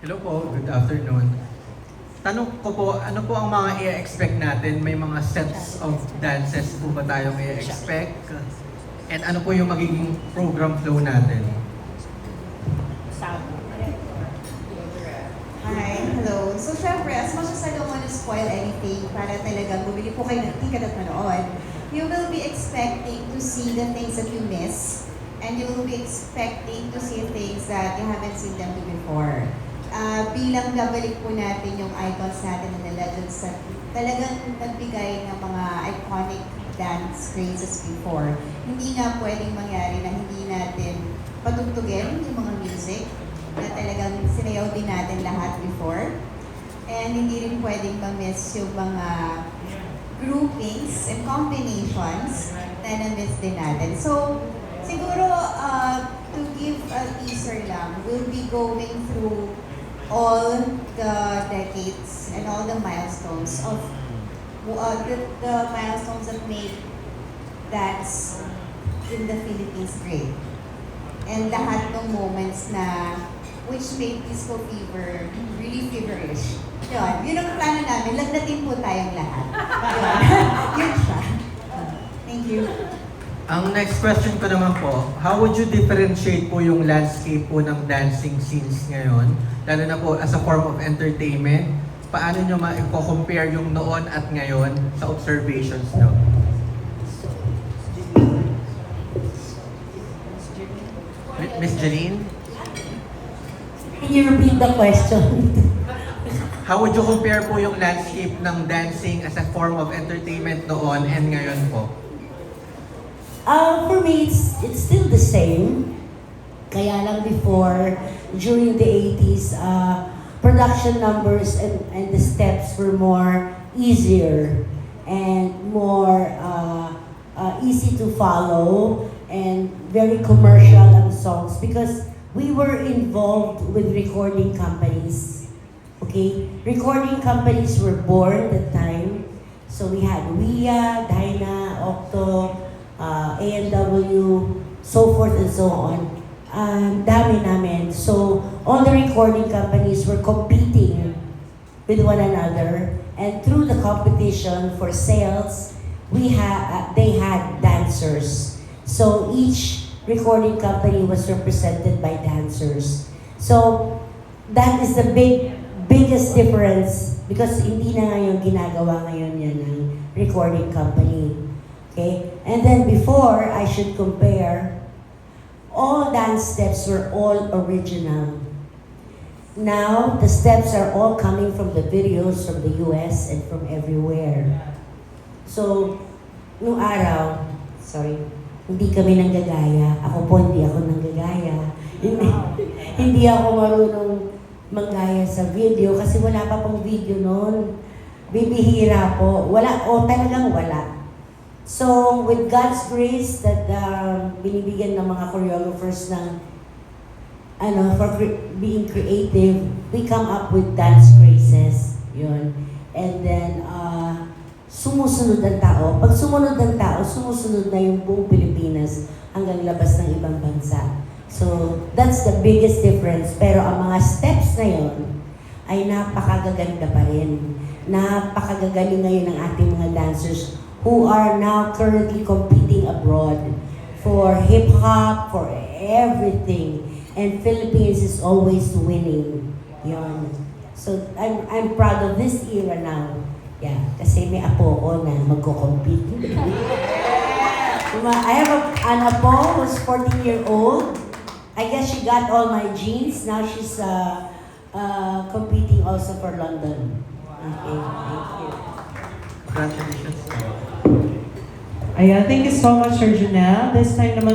Hello po, good afternoon. Tanong ko po, ano po ang mga i-expect natin? May mga sets of dances po ba tayong i-expect? And ano po yung magiging program flow natin? Hi, hello. So syempre, as much as I don't want to spoil anything para talagang bumili po kayo ng ticket at manood, you will be expecting to see the things that you miss, and you will be expecting to see things that you haven't seen them do before. Bilang babalik po natin yung icons natin and the legends that talagang nagbigay ng mga iconic dance crazes before. Hindi nga pwedeng mangyari na hindi natin patugtugin yung mga music na talagang sinayaw din natin lahat before. And hindi rin pwedeng ma-miss yung mga groupings and combinations na na-miss din natin. So, siguro, to give a teaser lang, we'll be going through all the decades and all the milestones of the milestones that made dance in the Philippines great. And lahat ng moments na which made Disco Fever really feverish. Yun ang plano namin. Lagdating po tayong lahat. Yun siya. Thank you. Ang next question ko naman po, how would you differentiate po yung landscape po ng dancing scenes ngayon? Lalo na po as a form of entertainment, paano nyo ma-compare yung noon at ngayon sa observations nyo? Miss Janine? Can you repeat the question? How would you compare po yung landscape ng dancing as a form of entertainment noon and ngayon po? For me, it's still the same. Kaya lang before, during the 80s, production numbers and the steps were more easier and more easy to follow and very commercial ang songs because we were involved with recording companies. Okay? Recording companies were born at the time. So we had WIA, Dyna, Octo, A&W, so forth and so on. Dami namin. So, all the recording companies were competing with one another. And through the competition for sales, they had dancers. So, each recording company was represented by dancers. So, that is the biggest difference because hindi na ngayon ginagawa ngayon yan ng recording company. Okay? And then before, I should compare, all dance steps were all original. Now, the steps are all coming from the videos from the US and from everywhere. So, nung araw, hindi kami nanggagaya. Ako po, hindi ako nanggagaya. Hindi ako marunong manggaya sa video kasi wala pa pong video noon. Bibihira po. Wala, o talagang wala. So, with God's grace that binibigyan ng mga choreographers ng for being creative, we come up with dance graces. Yun. And then, sumusunod ang tao. Pag sumunod ang tao, sumusunod na yung buong Pilipinas hanggang labas ng ibang bansa. So, that's the biggest difference. Pero ang mga steps na yun ay napakagaganda pa rin. Napakagagaling ngayon ng ating mga dancers who are now currently competing abroad for hip-hop, for everything. And Philippines is always winning. Yun. So, I'm proud of this era now. Yeah, kasi may apo ko na magko-compete. I have an apo who's 14-year-old. I guess she got all my genes. Now she's competing also for London. Okay, thank you. Congratulations. Ayan, thank you so much, Sir Janelle. This time naman